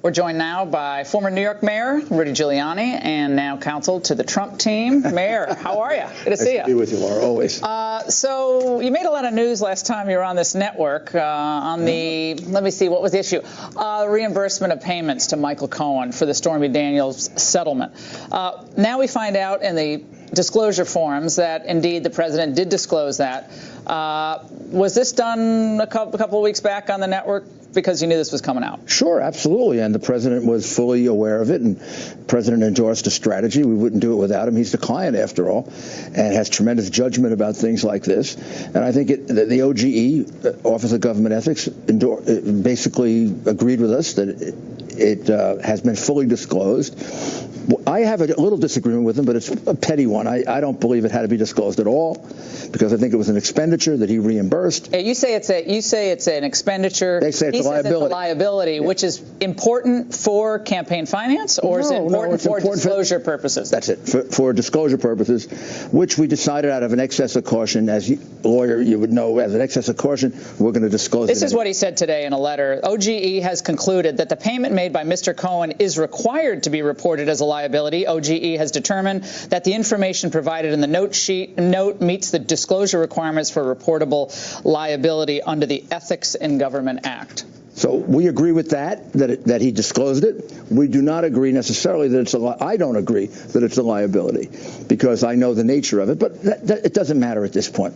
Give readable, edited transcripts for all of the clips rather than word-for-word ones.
We're joined now by former New York Mayor Rudy Giuliani and now counsel to the Trump team. Mayor, how are you? Good to see you. Nice to be with you, Laura, always. So you made a lot of news last time you were on this network on the, let me see, what was the issue? Reimbursement of payments to Michael Cohen for the Stormy Daniels settlement. Now we find out in the disclosure forms that indeed the president did disclose that. Was this done a couple of weeks back on the network because you knew this was coming out? Sure, absolutely. And the president was fully aware of it, and the president endorsed a strategy. We wouldn't do it without him. He's the client, after all, and has tremendous judgment about things like this. And I think the OGE, Office of Government Ethics, basically agreed with us that it has been fully disclosed. I have a little disagreement with him, but it's a petty one. I don't believe it had to be disclosed at all, because I think it was an expenditure that he reimbursed. You say it's an expenditure. They say it's a liability. It's a liability, yeah. Which is important for campaign finance, or is it important for disclosure purposes? That's it, for disclosure purposes, which we decided out of an excess of caution. As a lawyer, you would know, as an excess of caution, we're going to disclose it. This is what he said today in a letter. OGE has concluded that the payment made by Mr. Cohen is required to be reported as a liability. OGE has determined that the information provided in the note meets the disclosure requirements for reportable liability under the Ethics in Government Act. So we agree with that he disclosed it. We do not agree necessarily that it's I don't agree that it's a liability, because I know the nature of it, but it doesn't matter at this point.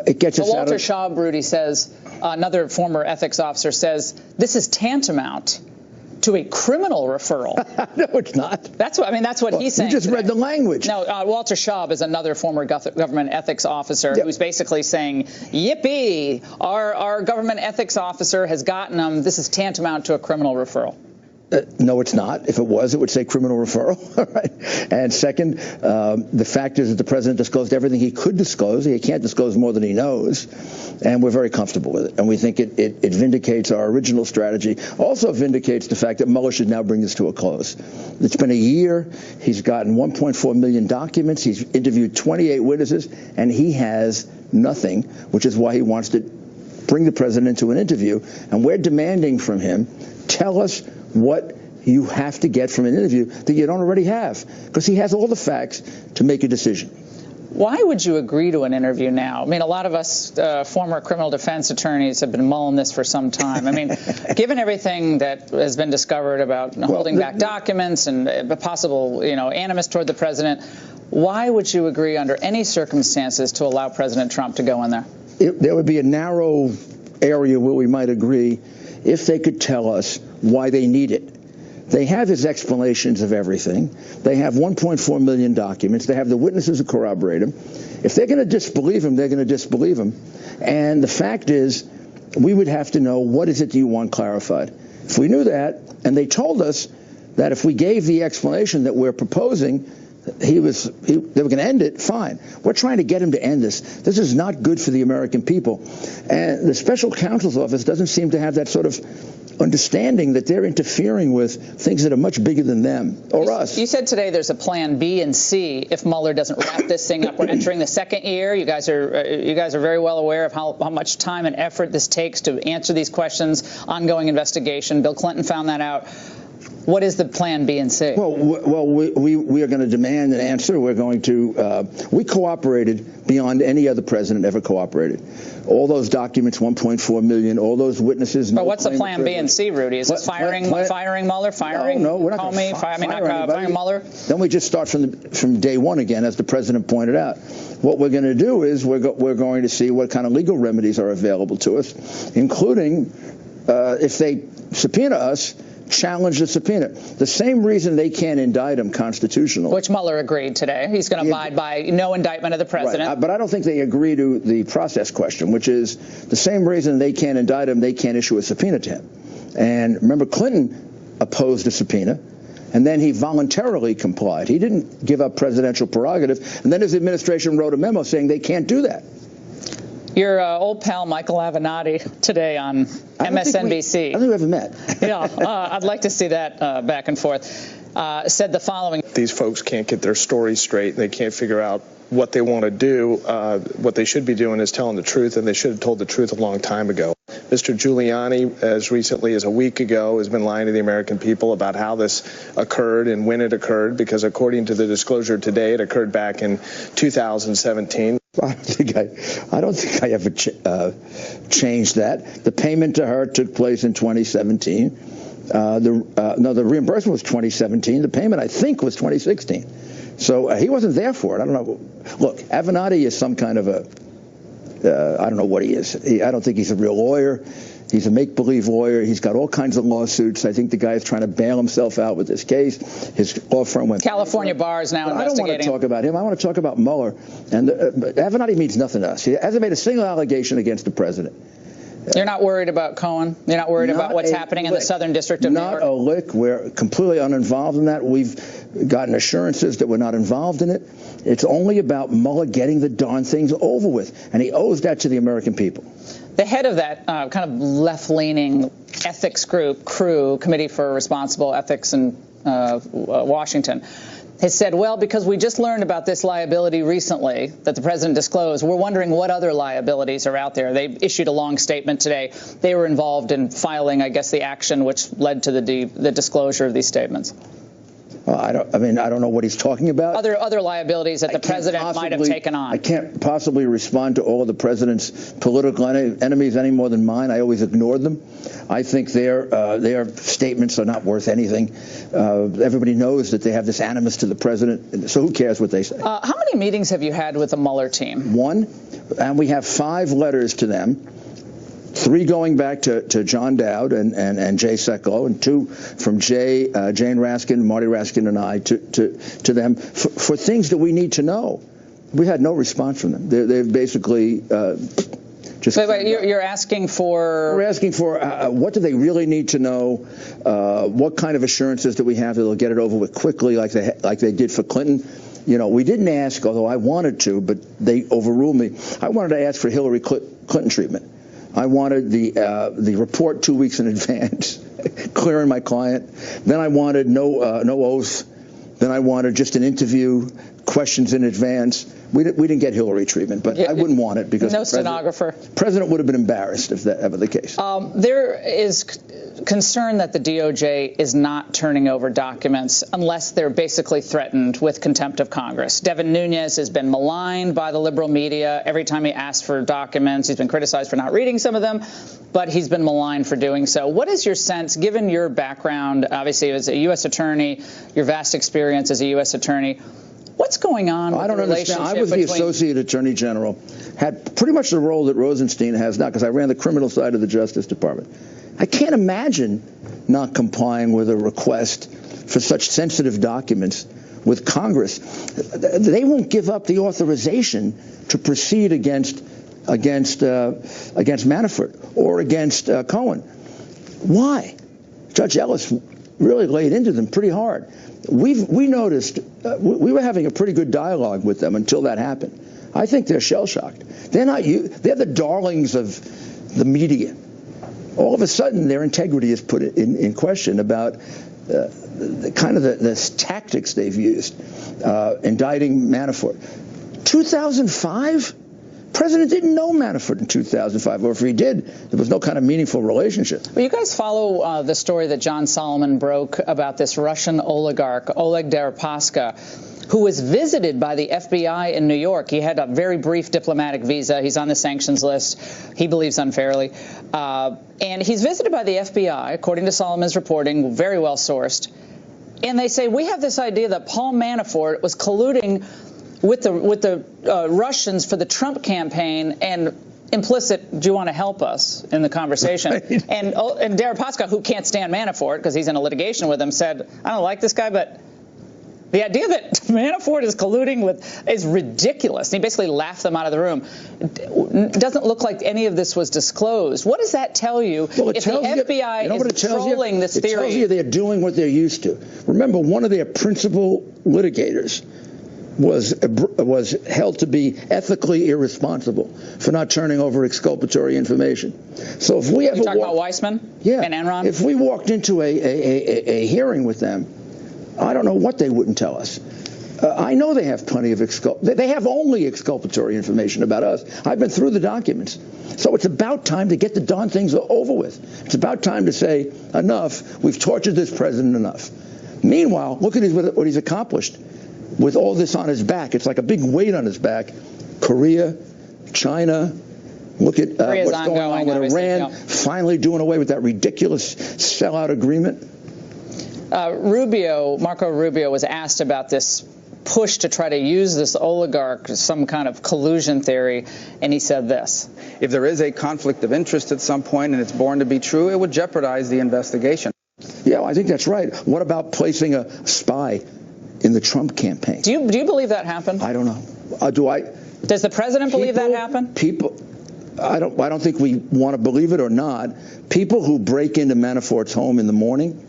It gets us Walter Shaw, Rudy, says, another former ethics officer, says this is tantamount to a criminal referral. No, it's not. That's what he's saying. You just read the language. No, Walter Schaub is another former government ethics officer who's basically saying, yippee, our government ethics officer has gotten him. This is tantamount to a criminal referral. No, it's not. If it was, it would say criminal referral. All right. And second, the fact is that the president disclosed everything he could disclose. He can't disclose more than he knows. And we're very comfortable with it. And we think it vindicates our original strategy. Also vindicates the fact that Mueller should now bring this to a close. It's been a year. He's gotten 1.4 million documents. He's interviewed 28 witnesses, and he has nothing, which is why he wants to bring the president into an interview. And we're demanding from him, tell us what you have to get from an interview that you don't already have, because he has all the facts to make a decision. Why would you agree to an interview now? I mean, a lot of us former criminal defense attorneys have been mulling this for some time. I mean, given everything that has been discovered about holding back documents and possible, animus toward the president, why would you agree under any circumstances to allow President Trump to go in there? There would be a narrow area where we might agree if they could tell us why they need it. They have his explanations of everything. They have 1.4 million documents. They have the witnesses who corroborate him. If they're going to disbelieve him, they're going to disbelieve him. And the fact is, we would have to know, what is it that you want clarified? If we knew that, and they told us that if we gave the explanation that we're proposing, they were going to end it, fine. We're trying to get him to end this. This is not good for the American people. And the special counsel's office doesn't seem to have that sort of understanding that they're interfering with things that are much bigger than them or us. You said today there's a plan B and C if Mueller doesn't wrap this thing up. We're entering the second year. You guys are very well aware of how much time and effort this takes to answer these questions, ongoing investigation. Bill Clinton found that out. What is the plan B and C? Well, we are going to demand an answer. We're going to we cooperated beyond any other president ever cooperated. All those documents, 1.4 million, all those witnesses. But what's the plan B and C, Rudy? Is it firing Mueller, firing Comey, firing Mueller? Then we just start from day one again, as the president pointed out. What we're going to do is we're going to see what kind of legal remedies are available to us, including if they subpoena us, challenge the subpoena. The same reason they can't indict him constitutionally. Which Mueller agreed today. He's going to abide by no indictment of the president. Right. But I don't think they agree to the process question, which is the same reason they can't indict him, they can't issue a subpoena to him. And remember, Clinton opposed a subpoena, and then he voluntarily complied. He didn't give up presidential prerogative, and then his administration wrote a memo saying they can't do that. Your old pal Michael Avenatti today on MSNBC. I don't think we ever met. Yeah, I'd like to see that back and forth. Said the following. These folks can't get their story straight. They can't figure out what they want to do. What they should be doing is telling the truth, and they should have told the truth a long time ago. Mr. Giuliani, as recently as a week ago, has been lying to the American people about how this occurred and when it occurred, because according to the disclosure today, it occurred back in 2017. I don't think I ever changed that. The payment to her took place in 2017. The reimbursement was 2017. The payment, I think, was 2016. So he wasn't there for it. I don't know. Look, Avenatti is some kind of I don't know what he is. I don't think he's a real lawyer. He's a make-believe lawyer. He's got all kinds of lawsuits. I think the guy is trying to bail himself out with this case. His law firm went. California bar is now investigating. I don't want to talk about him. I want to talk about Mueller. And Avenatti means nothing to us. He hasn't made a single allegation against the president. You're not worried about Cohen? You're not worried about what's happening in the Southern District of New York? Not a lick. We're completely uninvolved in that. We've gotten assurances that we're not involved in it. It's only about Mueller getting the darn things over with, and he owes that to the American people. The head of that kind of left-leaning ethics crew, Committee for Responsible Ethics in Washington, has said, well, because we just learned about this liability recently that the president disclosed, we're wondering what other liabilities are out there. They issued a long statement today. They were involved in filing, I guess, the action which led to the disclosure of these statements. I don't know what he's talking about. Other liabilities that the president might have taken on. I can't possibly respond to all of the president's political enemies any more than mine. I always ignored them. I think their statements are not worth anything. Everybody knows that they have this animus to the president, so who cares what they say? How many meetings have you had with the Mueller team? One, and we have 5 letters to them. 3 going back to John Dowd and Jay Sekulow, and 2 from Jane Raskin, Marty Raskin, and I to them for things that we need to know. We had no response from them. They've basically just. Wait, you're asking for? We're asking for what do they really need to know? What kind of assurances do we have that they'll get it over with quickly, like they did for Clinton? You know, we didn't ask, although I wanted to, but they overruled me. I wanted to ask for Hillary Clinton treatment. I wanted the report 2 weeks in advance, clearing my client. Then I wanted no oath. Then I wanted just an interview, questions in advance. We didn't get Hillary treatment, but I wouldn't want it because no stenographer. President would have been embarrassed if that ever the case. There is concern that the DOJ is not turning over documents unless they're basically threatened with contempt of Congress. Devin Nunes has been maligned by the liberal media every time he asks for documents. He's been criticized for not reading some of them, but he's been maligned for doing so. What is your sense, given your background, obviously as a U.S. attorney, your vast experience as a U.S. attorney, what's going on with I don't understand. I was the Associate Attorney General, had pretty much the role that Rosenstein has now because I ran the criminal side of the Justice Department. I can't imagine not complying with a request for such sensitive documents with Congress. They won't give up the authorization to proceed against Manafort or against Cohen. Why? Judge Ellis really laid into them pretty hard. We noticed we were having a pretty good dialogue with them until that happened. I think they're shell-shocked. They're the darlings of the media. All of a sudden, their integrity is put in question about the tactics they've used, indicting Manafort. 2005? President didn't know Manafort in 2005, or if he did, there was no kind of meaningful relationship. Well, you guys follow the story that John Solomon broke about this Russian oligarch, Oleg Deripaska, who was visited by the FBI in New York. He had a very brief diplomatic visa. He's on the sanctions list, he believes unfairly. And he's visited by the FBI, according to Solomon's reporting, very well sourced. And they say, we have this idea that Paul Manafort was colluding with the Russians for the Trump campaign, and implicit, do you want to help us in the conversation? Right. And Deripaska, who can't stand Manafort because he's in a litigation with him, said, I don't like this guy, but the idea that Manafort is colluding with is ridiculous. And he basically laughed them out of the room. It doesn't look like any of this was disclosed. What does that tell you? Well, if the FBI is trolling this theory? It tells you they're doing what they're used to. Remember, one of their principal litigators was held to be ethically irresponsible for not turning over exculpatory information. So if we ever talk about Weissman and Enron, if we walked into a hearing with them, I don't know what they wouldn't tell us. I know they have plenty of they have only exculpatory information about us. I've been through the documents. So it's about time to get the darn things over with. It's about time to say, enough, we've tortured this president enough. Meanwhile, look at what he's accomplished with all this on his back. It's like a big weight on his back. Korea, China, look at what's going on with Iran, finally doing away with that ridiculous sellout agreement. Marco Rubio was asked about this push to try to use this oligarch, some kind of collusion theory, and he said this. If there is a conflict of interest at some point and it's born to be true, it would jeopardize the investigation. Yeah, I think that's right. What about placing a spy in the Trump campaign? Do you believe that happened? I don't know. Does the president believe that happened? I don't think we want to believe it or not. People who break into Manafort's home in the morning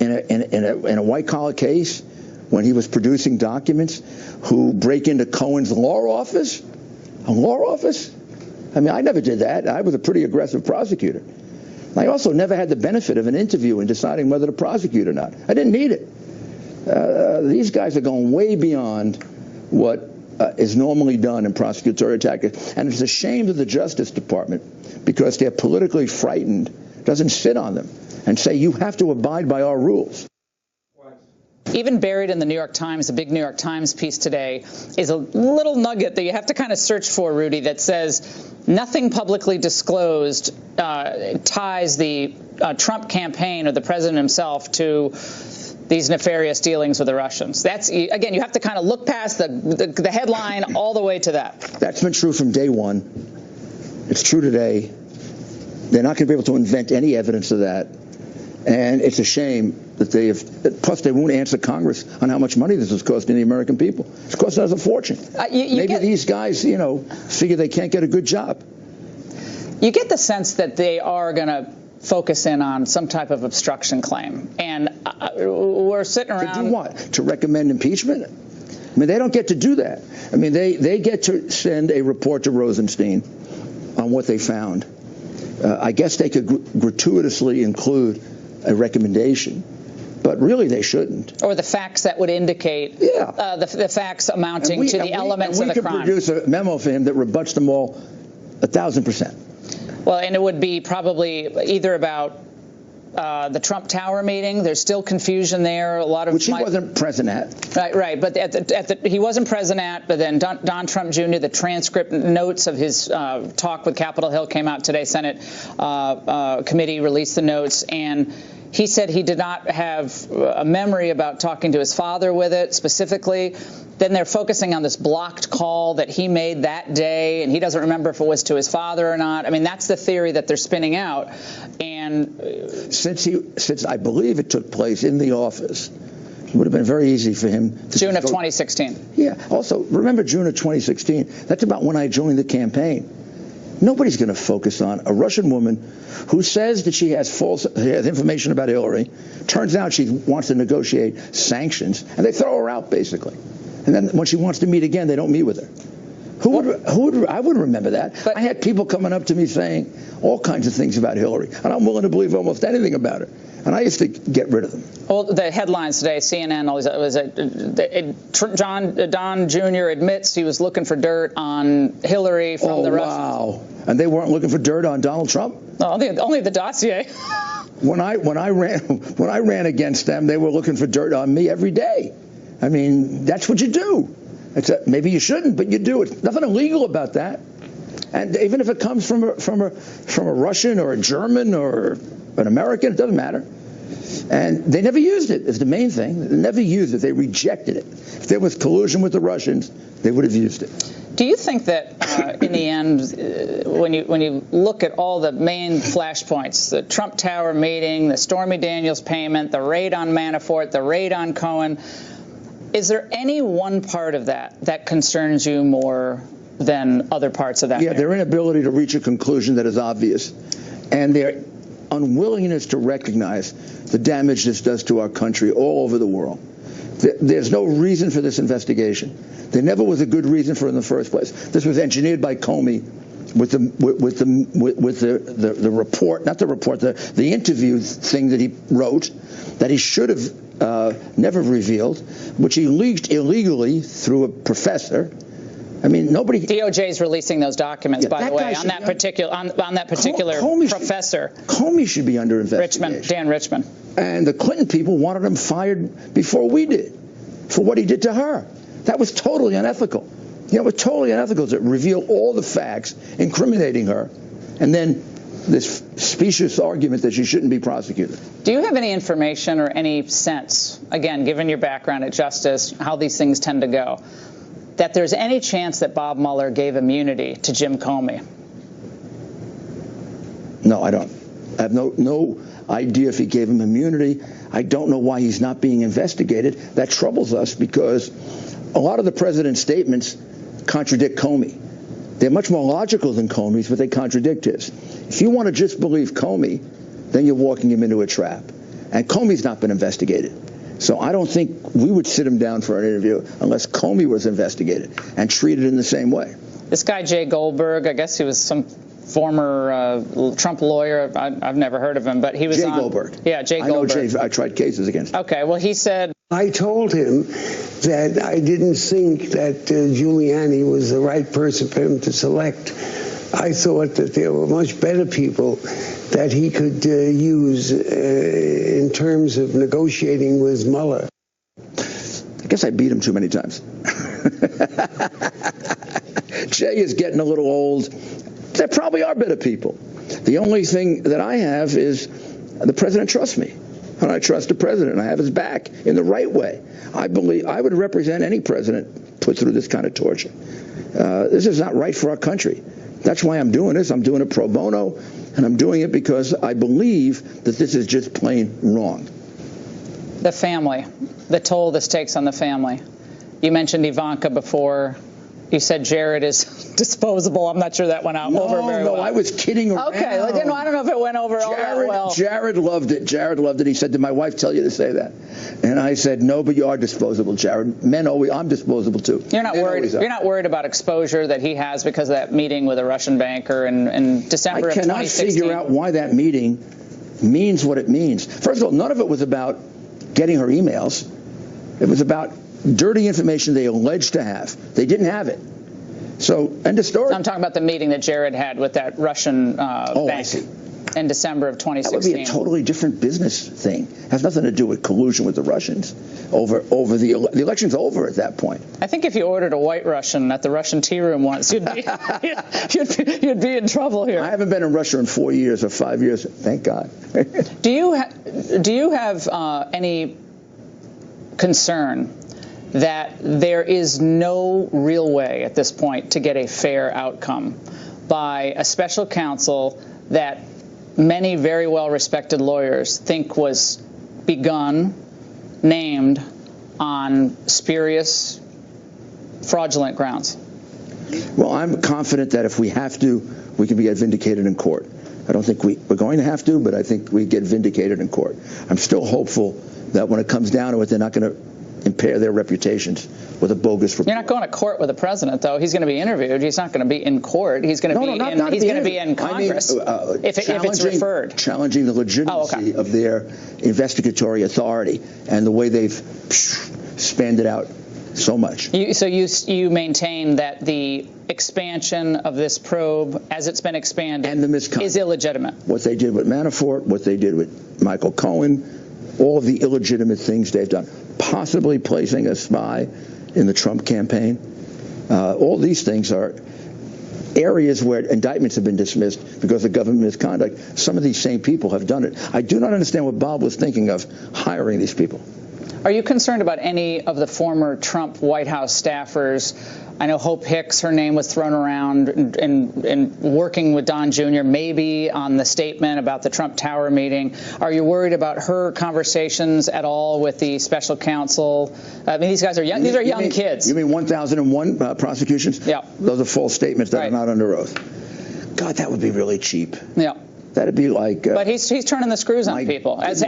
in a white-collar case when he was producing documents, who break into Cohen's law office, I mean, I never did that. I was a pretty aggressive prosecutor. I also never had the benefit of an interview in deciding whether to prosecute or not. I didn't need it. These guys are going way beyond what is normally done in prosecutorial tactics. And it's a shame to the Justice Department because they're politically frightened, doesn't sit on them and say, you have to abide by our rules. Even buried in the New York Times, a big New York Times piece today, is a little nugget that you have to kind of search for, Rudy, that says nothing publicly disclosed ties the Trump campaign or the president himself to these nefarious dealings with the Russians. That's, again, you have to kind of look past the headline all the way to that. That's been true from day one. It's true today. They're not going to be able to invent any evidence of that. And it's a shame that plus they won't answer Congress on how much money this is costing the American people. It's costing us a fortune. Maybe these guys, figure they can't get a good job. You get the sense that they are going to focus in on some type of obstruction claim. And we're sitting around. To do what? To recommend impeachment? I mean, they don't get to do that. I mean, they get to send a report to Rosenstein on what they found. I guess they could gratuitously include a recommendation, but really they shouldn't. Or the facts that would indicate the facts amounting to the elements of the crime. We could produce a memo for him that rebuts them all 1,000%. Well, and it would be probably either about the Trump Tower meeting. There's still confusion there. A lot of which he wasn't present at. Right. But he wasn't present at. But then Don Trump Jr., the transcript notes of his talk with Capitol Hill came out today. Senate committee released the notes, and he said he did not have a memory about talking to his father with it specifically. Then they're focusing on this blocked call that he made that day, and he doesn't remember if it was to his father or not. I mean, that's the theory that they're spinning out. And since I believe it took place in the office, it would have been very easy for him to June of 2016. Yeah. Also, remember June of 2016? That's about when I joined the campaign. Nobody's going to focus on a Russian woman who says that she has information about Hillary. Turns out she wants to negotiate sanctions, and they throw her out, basically. And then when she wants to meet again, they don't meet with her. I wouldn't remember that. But I had people coming up to me saying all kinds of things about Hillary, and I'm willing to believe almost anything about her. And I used to get rid of them. Well, the headlines today, CNN, Don Jr. admits he was looking for dirt on Hillary from the Russians. Wow. And they weren't looking for dirt on Donald Trump? No, only the dossier. When I ran against them, they were looking for dirt on me every day. I mean, that's what you do. Maybe you shouldn't, but you do it. Nothing illegal about that. And even if it comes from a Russian or a German or an American, it doesn't matter. And they never used it. It's the main thing. They never used it. They rejected it. If there was collusion with the Russians, they would have used it. Do you think that in the end, when you look at all the main flashpoints, the Trump Tower meeting, the Stormy Daniels payment, the raid on Manafort, the raid on Cohen, is there any one part of that concerns you more than other parts of that? Yeah, their inability to reach a conclusion that is obvious, and their unwillingness to recognize the damage this does to our country all over the world. There's no reason for this investigation. There never was a good reason for it in the first place. This was engineered by Comey with the report, not the report, the interview thing that he wrote that he should have never revealed, which he leaked illegally through a professor. I mean, nobody. DOJ is releasing those documents, by the way, on that particular professor. Comey should be under investigation. Dan Richman. And the Clinton people wanted him fired before we did for what he did to her. That was totally unethical. You know, it was totally unethical to reveal all the facts incriminating her, and then this specious argument that she shouldn't be prosecuted. Do you have any information or any sense, again, given your background at Justice, how these things tend to go, that there's any chance that Bob Mueller gave immunity to Jim Comey? No, I don't. I have no idea if he gave him immunity. I don't know why he's not being investigated. That troubles us because a lot of the president's statements contradict Comey. They're much more logical than Comey's, but they contradict his. If you want to just believe Comey, then you're walking him into a trap. And Comey's not been investigated. So I don't think we would sit him down for an interview unless Comey was investigated and treated in the same way. This guy, Jay Goldberg, I guess he was some former Trump lawyer. I've never heard of him, but he was Jay Goldberg. Yeah, Jay Goldberg. I know Jay. I tried cases against him. Okay, well, he said, I told him that I didn't think that Giuliani was the right person for him to select. I thought that there were much better people that he could use in terms of negotiating with Mueller. I guess I beat him too many times. Jay is getting a little old. There probably are better people. The only thing that I have is the president trusts me. And I trust the president. I have his back in the right way. I believe I would represent any president put through this kind of torture. This is not right for our country. That's why I'm doing this. I'm doing it pro bono, and I'm doing it because I believe that this is just plain wrong. The family, the toll this takes on the family. You mentioned Ivanka before. You said Jared is disposable. I'm not sure that went over very well. No, I was kidding around. Okay, I don't know if it went over all that well. Jared loved it. Jared loved it. He said, did my wife tell you to say that? And I said, no, but you are disposable, Jared. Men always, I'm disposable too. You're not worried. You're not worried about exposure that he has because of that meeting with a Russian banker in December of 2016. I cannot figure out why that meeting means what it means. First of all, none of it was about getting her emails. It was about dirty information they alleged to have. They didn't have it. So, end of story. I'm talking about the meeting that Jared had with that Russian bank I see. In December of 2016. That would be a totally different business thing. It has nothing to do with collusion with the Russians. Over the election's over at that point. I think if you ordered a White Russian at the Russian tea room once, you'd be in trouble here. I haven't been in Russia in 4 years or 5 years. Thank God. Do you have any concern that there is no real way at this point to get a fair outcome by a special counsel that many very well-respected lawyers think was begun, named on spurious, fraudulent grounds? Well, I'm confident that if we have to, we can get vindicated in court. I don't think we're going to have to, but I think we get vindicated in court. I'm still hopeful that when it comes down to it, they're not going to impair their reputations with a bogus report. You're not going to court with the president, though. He's going to be interviewed. He's not going to be in court. He's going to be in Congress if it's referred. Challenging the legitimacy of their investigatory authority and the way they've spanned out so much. So you maintain that the expansion of this probe, as it's been expanded, and the misconduct is illegitimate. What they did with Manafort, what they did with Michael Cohen, all of the illegitimate things they've done, possibly placing a spy in the Trump campaign. All these things are areas where indictments have been dismissed because of government misconduct. Some of these same people have done it. I do not understand what Bob was thinking of hiring these people. Are you concerned about any of the former Trump White House staffers? I know Hope Hicks, her name was thrown around in working with Don Jr., maybe on the statement about the Trump Tower meeting. Are you worried about her conversations at all with the special counsel? I mean, these guys are young. These are young kids. You mean 1,001 prosecutions? Yeah. Those are false statements that right. are not under oath. God, that would be really cheap. Yeah. That'd be like... but he's turning the screws on people. As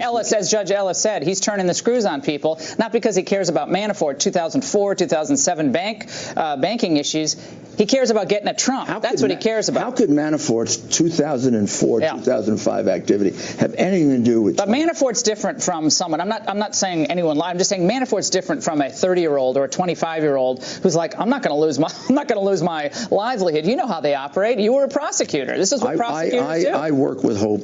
Judge Ellis said, he's turning the screws on people, not because he cares about Manafort, 2004, 2007 banking issues. He cares about getting at Trump. That's what he cares about. How could Manafort's 2004, 2005 activity have anything to do with Trump? But Manafort's different from someone. I'm not saying anyone lied. I'm just saying Manafort's different from a 30-year-old or a 25-year-old who's like, I'm not going to lose my livelihood. You know how they operate. You were a prosecutor. This is what prosecutors do. I work with Hope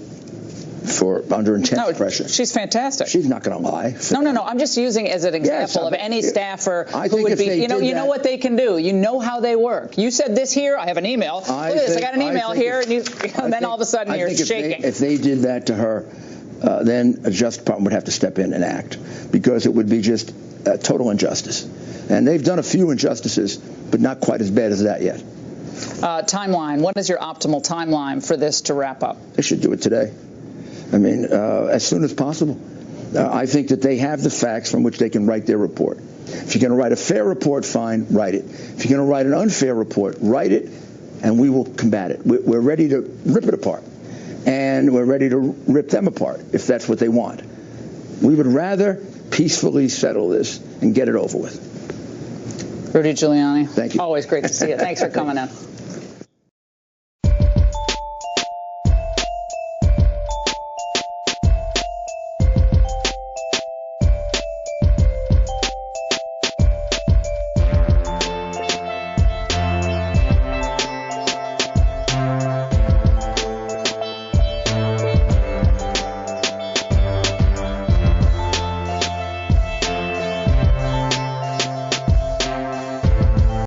under intense pressure. She's fantastic. She's not going to lie. No. I'm just using as an example of any staffer who would be, you know what they can do. You know how they work. You said this here. I have an email. Look at this. I got an email here. And then all of a sudden you're shaking. If they did that to her, then a Justice Department would have to step in and act, because it would be just a total injustice. And they've done a few injustices, but not quite as bad as that yet. Timeline. What is your optimal timeline for this to wrap up? They should do it today. I mean, as soon as possible. I think that they have the facts from which they can write their report. If you're going to write a fair report, fine, write it. If you're going to write an unfair report, write it, and we will combat it. We're ready to rip it apart, and we're ready to rip them apart if that's what they want. We would rather peacefully settle this and get it over with. Rudy Giuliani. Thank you. Always great to see you. Thanks for coming in.